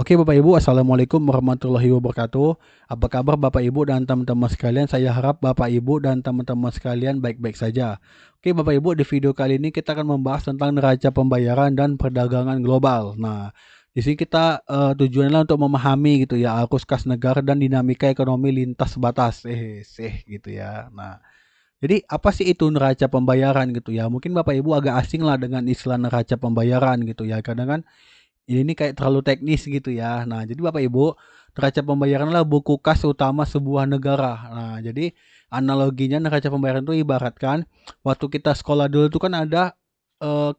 Oke Bapak Ibu, Assalamualaikum warahmatullahi wabarakatuh. Apa kabar Bapak Ibu dan teman-teman sekalian? Saya harap Bapak Ibu dan teman-teman sekalian baik-baik saja. Oke Bapak Ibu, di video kali ini kita akan membahas tentang neraca pembayaran dan perdagangan global. Nah, di sini kita tujuannya untuk memahami gitu ya arus kas negara dan dinamika ekonomi lintas batas. Gitu ya. Nah, jadi apa sih itu neraca pembayaran gitu ya? Mungkin Bapak Ibu agak asing lah dengan istilah neraca pembayaran gitu ya. Kadang kan ini kayak terlalu teknis gitu ya. Nah, jadi Bapak Ibu, neraca pembayaran adalah buku kas utama sebuah negara. Nah, jadi analoginya neraca pembayaran itu ibaratkan waktu kita sekolah dulu itu kan ada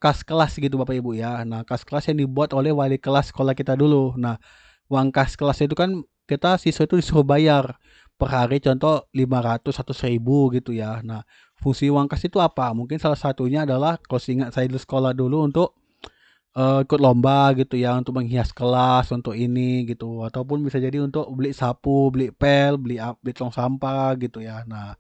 kas kelas gitu Bapak Ibu ya. Nah, kas kelas yang dibuat oleh wali kelas sekolah kita dulu. Nah, uang kas kelas itu kan kita siswa itu disuruh bayar per hari contoh 500 atau 1000 gitu ya. Nah, fungsi uang kas itu apa? Mungkin salah satunya adalah kalau ingat saya dulu sekolah dulu untuk ikut lomba gitu ya, untuk menghias kelas, untuk ini gitu, ataupun bisa jadi untuk beli sapu, beli pel, beli tong sampah gitu ya. Nah,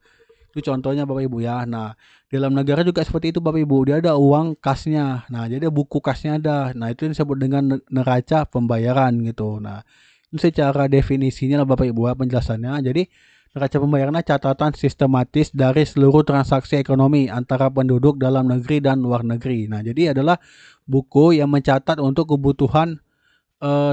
itu contohnya Bapak Ibu ya. Nah, dalam negara juga seperti itu Bapak Ibu, dia ada uang kasnya. Nah, jadi ada buku kasnya ada. Nah, itu yang disebut dengan neraca pembayaran gitu. Nah, ini secara definisinya lah Bapak Ibu ya, penjelasannya. Jadi, neraca pembayarannya catatan sistematis dari seluruh transaksi ekonomi antara penduduk dalam negeri dan luar negeri. Nah, jadi adalah buku yang mencatat untuk kebutuhan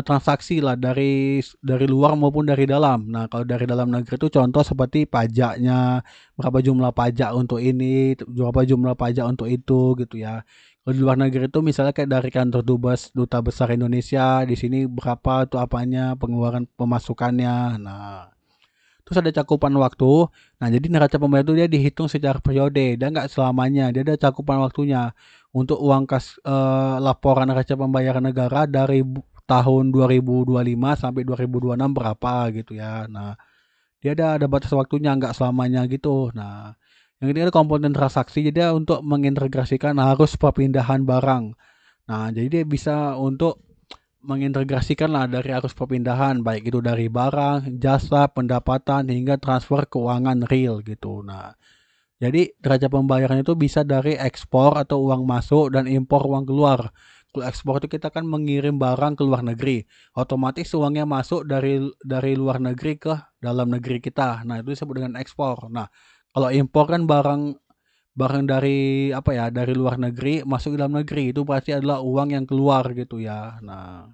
transaksi lah dari luar maupun dari dalam. Nah, kalau dari dalam negeri itu contoh seperti pajaknya, berapa jumlah pajak untuk ini, berapa jumlah pajak untuk itu gitu ya. Kalau di luar negeri itu misalnya kayak dari kantor duta besar Indonesia, di sini berapa tuh apanya, pengeluaran pemasukannya. Nah, terus ada cakupan waktu. Nah, jadi neraca pembayaran itu dia dihitung secara periode, dia nggak selamanya, dia ada cakupan waktunya. Untuk uang kas laporan neraca pembayaran negara dari tahun 2025 sampai 2026 berapa gitu ya. Nah, dia ada batas waktunya, nggak selamanya gitu. Nah, yang ketiga ada komponen transaksi, jadi dia untuk mengintegrasikan arus perpindahan barang. Nah, jadi dia bisa untuk mengintegrasikan lah dari arus perpindahan, baik itu dari barang, jasa, pendapatan, hingga transfer keuangan real gitu. Nah, jadi neraca pembayaran itu bisa dari ekspor atau uang masuk dan impor uang keluar. Kalau ekspor itu kita kan mengirim barang ke luar negeri, otomatis uangnya masuk dari luar negeri ke dalam negeri kita. Nah, itu disebut dengan ekspor. Nah, kalau impor kan barang barang dari apa ya, dari luar negeri masuk ke dalam negeri, itu pasti adalah uang yang keluar gitu ya. Nah,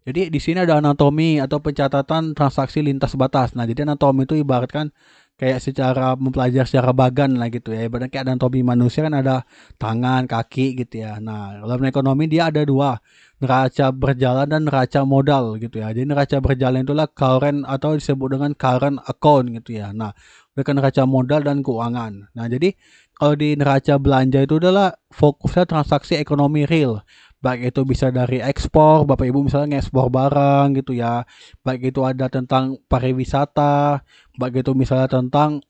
jadi di sini ada anatomi atau pencatatan transaksi lintas batas. Nah, jadi anatomi itu ibaratkan kayak secara mempelajari secara bagan lah gitu ya. Ibaratnya kayak anatomi manusia kan ada tangan, kaki gitu ya. Nah, dalam ekonomi dia ada dua, neraca berjalan dan neraca modal gitu ya. Jadi neraca berjalan itulah current atau disebut dengan current account gitu ya. Nah, mereka neraca modal dan keuangan. Nah, jadi kalau di neraca belanja itu adalah fokusnya transaksi ekonomi real, baik itu bisa dari ekspor, Bapak Ibu misalnya ngekspor barang gitu ya, baik itu ada tentang pariwisata, baik itu misalnya tentang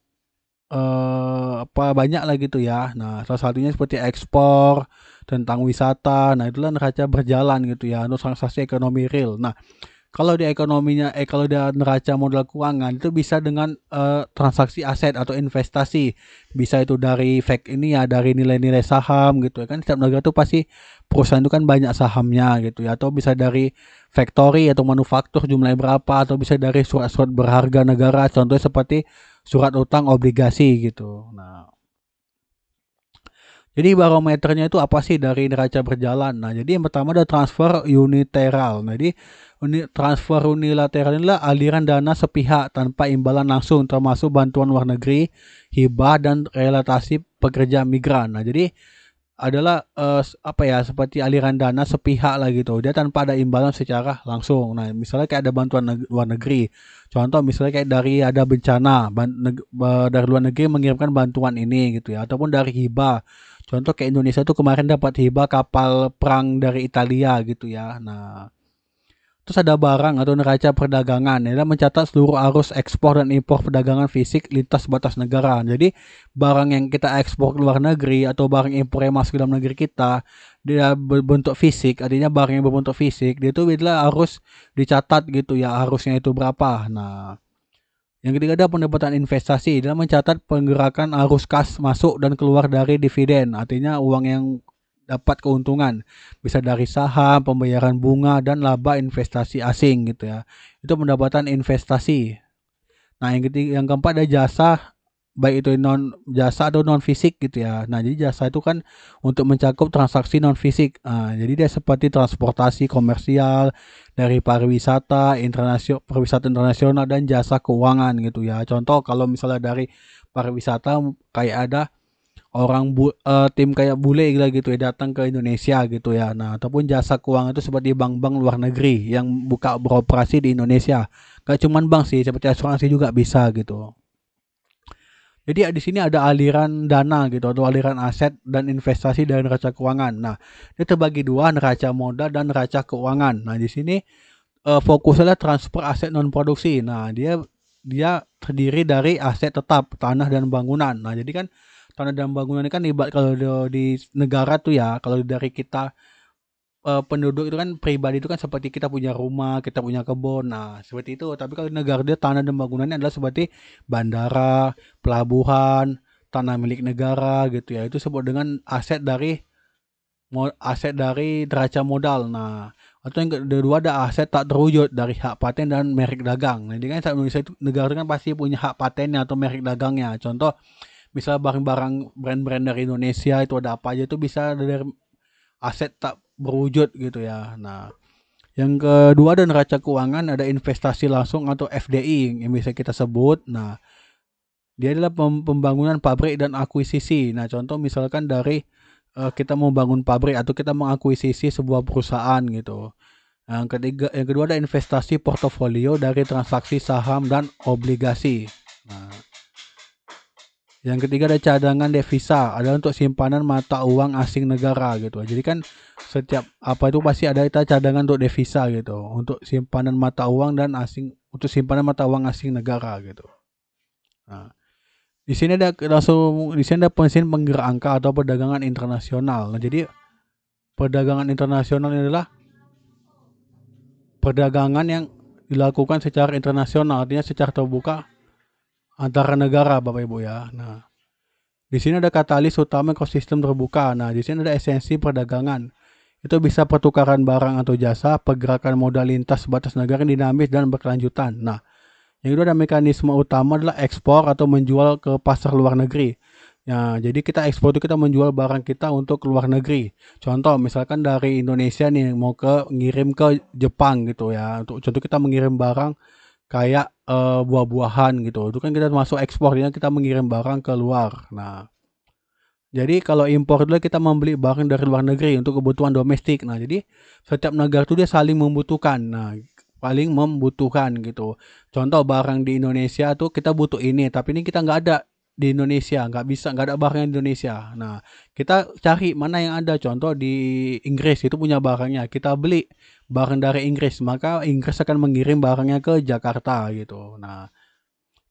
apa banyak lah gitu ya. Nah, salah satunya seperti ekspor, tentang wisata. Nah, itulah neraca berjalan gitu ya, untuk transaksi ekonomi real. Nah, kalau dia neraca modal keuangan itu bisa dengan transaksi aset atau investasi. Bisa itu dari ini ya, dari nilai-nilai saham gitu ya. Kan setiap negara tuh pasti perusahaan itu kan banyak sahamnya gitu ya. Atau bisa dari factory atau manufaktur jumlahnya berapa, atau bisa dari surat-surat berharga negara. Contohnya seperti surat utang obligasi gitu. Nah, jadi barometernya itu apa sih dari neraca berjalan? Nah, jadi yang pertama ada transfer unilateral. Nah, jadi transfer unilateral inilah aliran dana sepihak tanpa imbalan langsung, termasuk bantuan luar negeri, hibah dan relatasi pekerja migran. Nah, jadi adalah apa ya, seperti aliran dana sepihak lah gitu. Dia tanpa ada imbalan secara langsung. Nah, misalnya kayak ada bantuan luar negeri. Contoh misalnya kayak dari ada bencana, dari luar negeri mengirimkan bantuan ini gitu ya, ataupun dari hibah. Contoh kayak Indonesia tuh kemarin dapat hibah kapal perang dari Italia gitu ya. Nah, terus ada barang atau neraca perdagangan, ya, mencatat seluruh arus ekspor dan impor perdagangan fisik lintas batas negara. Jadi barang yang kita ekspor ke luar negeri atau barang impor yang masuk ke dalam negeri kita, dia berbentuk fisik, artinya barang yang berbentuk fisik, dia itu bila harus dicatat gitu ya, arusnya itu berapa. Nah, yang ketiga ada pendapatan investasi, dalam mencatat pergerakan arus kas masuk dan keluar dari dividen, artinya uang yang dapat keuntungan. Bisa dari saham, pembayaran bunga, dan laba investasi asing gitu ya. Itu pendapatan investasi. Nah, yang keempat ada jasa, baik itu jasa atau non fisik gitu ya. Nah, jadi jasa itu kan untuk mencakup transaksi non fisik. Jadi dia seperti transportasi komersial, dari pariwisata internasional dan jasa keuangan gitu ya. Contoh kalau misalnya dari pariwisata kayak ada tim kayak bule gitu ya datang ke Indonesia gitu ya. Nah, ataupun jasa keuangan itu seperti bank-bank luar negeri yang beroperasi di Indonesia. Gak cuman bank sih, seperti asuransi juga bisa gitu. Jadi di sini ada aliran dana gitu atau aliran aset dan investasi dari neraca keuangan. Nah, ini terbagi dua, neraca modal dan neraca keuangan. Nah, di sini fokusnya transfer aset non produksi. Nah, dia terdiri dari aset tetap, tanah dan bangunan. Nah, jadi kan tanah dan bangunan ini kan ibarat kalau di negara tuh ya, kalau dari kita penduduk itu kan pribadi itu kan seperti kita punya rumah, kita punya kebun. Nah, seperti itu. Tapi kalau di negara dia tanah dan bangunannya adalah seperti bandara, pelabuhan, tanah milik negara gitu ya. Itu disebut dengan aset dari neraca modal. Nah, atau yang kedua ada aset tak terwujud dari hak paten dan merek dagang. Nah, jadi kan Indonesia itu negara itu kan pasti punya hak patennya atau merek dagangnya. Contoh, misalnya barang-barang brand-brand dari Indonesia itu ada apa aja itu bisa dari aset tak berwujud gitu ya. Nah, yang kedua ada neraca keuangan, ada investasi langsung atau FDI yang bisa kita sebut. Nah, dia adalah pembangunan pabrik dan akuisisi. Nah, contoh misalkan dari kita mau bangun pabrik atau kita mengakuisisi sebuah perusahaan gitu. Yang kedua ada investasi portofolio dari transaksi saham dan obligasi. Nah, yang ketiga ada cadangan devisa, adalah untuk simpanan mata uang asing negara gitu. Jadi kan setiap apa itu pasti ada kita cadangan untuk devisa gitu, untuk simpanan mata uang untuk simpanan mata uang asing negara gitu. Nah, di sini ada mesin penggerak angka atau perdagangan internasional. Nah, jadi perdagangan internasional ini adalah perdagangan yang dilakukan secara internasional, artinya secara terbuka antara negara, Bapak Ibu ya. Nah, di sini ada katalis utama ekosistem terbuka. Nah, di sini ada esensi perdagangan. Itu bisa pertukaran barang atau jasa, pergerakan modal lintas batas negara yang dinamis dan berkelanjutan. Nah, yang kedua ada mekanisme utama adalah ekspor atau menjual ke pasar luar negeri. Ya, jadi kita ekspor itu kita menjual barang kita untuk luar negeri. Contoh misalkan dari Indonesia nih mau ngirim ke Jepang gitu ya. Untuk contoh kita mengirim barang kayak buah-buahan gitu. Itu kan kita masuk ekspor, kita mengirim barang ke luar. Nah, jadi kalau impor itu kita membeli barang dari luar negeri untuk kebutuhan domestik. Nah, jadi setiap negara itu dia saling membutuhkan. Nah, paling membutuhkan gitu. Contoh barang di Indonesia tuh kita butuh ini, tapi ini kita nggak ada di Indonesia, nggak ada barang di Indonesia. Nah, kita cari mana yang ada. Contoh di Inggris itu punya barangnya, kita beli barang dari Inggris, maka Inggris akan mengirim barangnya ke Jakarta gitu. Nah,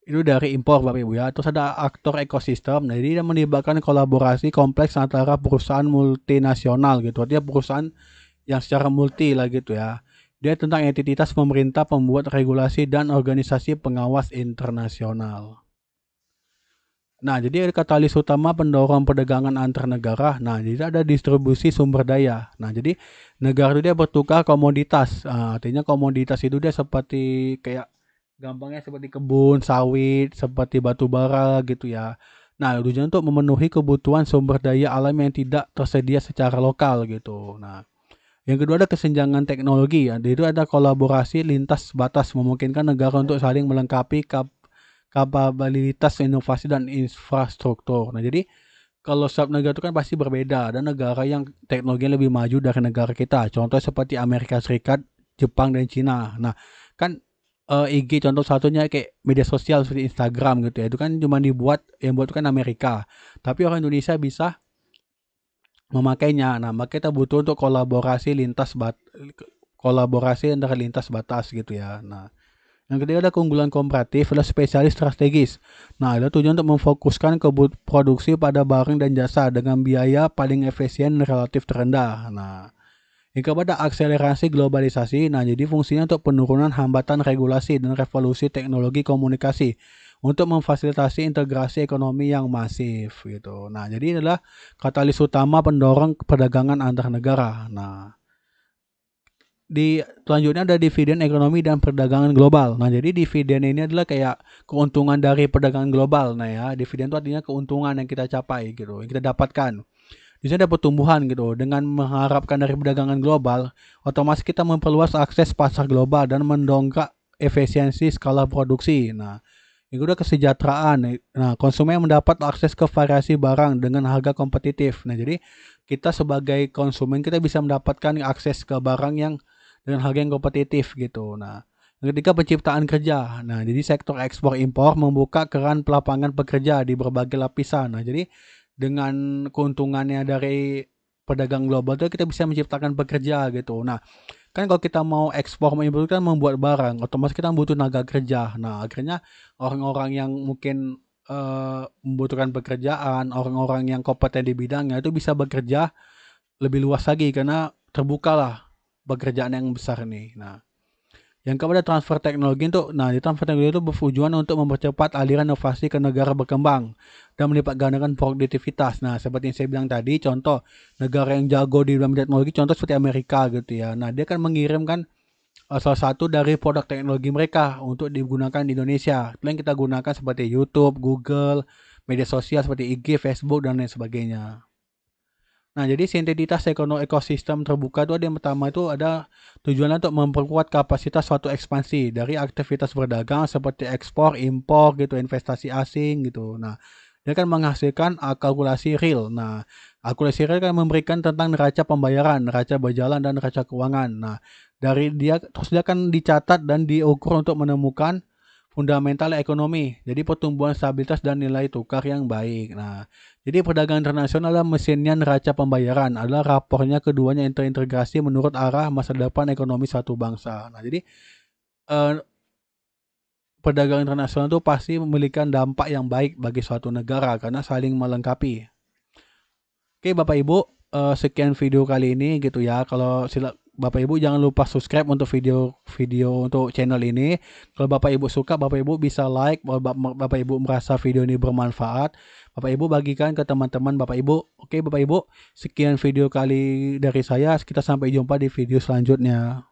itu dari impor Bapak Ibu ya. Terus ada aktor ekosistem. Nah, jadi dia melibatkan kolaborasi kompleks antara perusahaan multinasional gitu. Artinya perusahaan yang secara multi lah gitu ya. Dia tentang entitas pemerintah, pembuat regulasi dan organisasi pengawas internasional. Nah, jadi ada katalis utama pendorong perdagangan antar negara. Nah, jadi ada distribusi sumber daya. Nah, jadi negara itu dia bertukar komoditas. Artinya komoditas itu dia seperti kayak gampangnya seperti kebun, sawit, seperti batu bara gitu ya. Nah, tujuan untuk memenuhi kebutuhan sumber daya alam yang tidak tersedia secara lokal gitu. Nah, yang kedua ada kesenjangan teknologi ya. Itu ada kolaborasi lintas batas memungkinkan negara untuk saling melengkapi kapabilitas inovasi dan infrastruktur. Nah, jadi kalau setiap negara itu kan pasti berbeda. Ada negara yang teknologinya lebih maju dari negara kita. Contoh seperti Amerika Serikat, Jepang, dan Cina. Nah, kan IG contoh satunya kayak media sosial seperti Instagram gitu ya. Itu kan cuma yang buat itu kan Amerika. Tapi orang Indonesia bisa memakainya. Nah, maka kita butuh untuk kolaborasi antara lintas batas gitu ya. Nah, yang ketiga ada keunggulan komparatif, adalah spesialis strategis. Nah, ada tujuan untuk memfokuskan produksi pada barang dan jasa dengan biaya paling efisien dan relatif terendah. Nah, yang keempat ada akselerasi globalisasi. Nah, jadi fungsinya untuk penurunan hambatan regulasi dan revolusi teknologi komunikasi untuk memfasilitasi integrasi ekonomi yang masif gitu. Nah, jadi ini adalah katalis utama pendorong perdagangan antar negara. Nah, selanjutnya ada dividen ekonomi dan perdagangan global. Nah, jadi dividen ini adalah kayak keuntungan dari perdagangan global. Nah ya, dividen itu artinya keuntungan yang kita capai gitu, yang kita dapatkan. Di sini ada pertumbuhan gitu. Dengan mengharapkan dari perdagangan global, otomatis kita memperluas akses pasar global dan mendongkrak efisiensi skala produksi. Nah, itu udah kesejahteraan. Nah, konsumen mendapat akses ke variasi barang dengan harga kompetitif. Nah, jadi kita sebagai konsumen kita bisa mendapatkan akses ke barang yang dengan harga yang kompetitif gitu. Nah, yang ketiga penciptaan kerja. Nah, jadi sektor ekspor impor membuka keran lapangan pekerja di berbagai lapisan. Nah, jadi dengan keuntungannya dari pedagang global itu kita bisa menciptakan pekerja gitu. Nah, kan kalau kita mau ekspor mengimpor kan membuat barang, otomatis kita butuh tenaga kerja. Nah, akhirnya orang-orang yang mungkin membutuhkan pekerjaan, orang-orang yang kompeten di bidangnya itu bisa bekerja lebih luas lagi karena terbukalah pekerjaan yang besar nih. Nah, yang keempat transfer teknologi di transfer teknologi itu bertujuan untuk mempercepat aliran inovasi ke negara berkembang dan melipat gandakan produktivitas. Nah, seperti yang saya bilang tadi, contoh negara yang jago di dalam teknologi, contoh seperti Amerika gitu ya. Nah, dia kan mengirimkan salah satu dari produk teknologi mereka untuk digunakan di Indonesia. Itu yang kita gunakan seperti YouTube, Google, media sosial seperti IG, Facebook, dan lain sebagainya. Nah, jadi sintetitas ekosistem terbuka itu ada yang pertama itu ada tujuannya untuk memperkuat kapasitas suatu ekspansi dari aktivitas berdagang seperti ekspor, impor gitu, investasi asing gitu. Nah, dia kan menghasilkan kalkulasi real. Nah, kalkulasi real kan memberikan tentang neraca pembayaran, neraca berjalan dan neraca keuangan. Nah, dari dia terus dia kan dicatat dan diukur untuk menemukan fundamental ekonomi. Jadi pertumbuhan stabilitas dan nilai tukar yang baik. Nah, jadi perdagangan internasional adalah mesinnya neraca pembayaran, adalah rapornya keduanya terintegrasi menurut arah masa depan ekonomi satu bangsa. Nah, jadi eh, perdagangan internasional itu pasti memiliki dampak yang baik bagi suatu negara karena saling melengkapi. Oke, Bapak Ibu, sekian video kali ini gitu ya. Kalau Bapak Ibu jangan lupa subscribe untuk video untuk channel ini. Kalau Bapak Ibu suka, Bapak Ibu bisa like. Kalau Bapak Ibu merasa video ini bermanfaat, Bapak Ibu bagikan ke teman-teman Bapak Ibu. Oke, Bapak Ibu, sekian video kali dari saya. Kita sampai jumpa di video selanjutnya.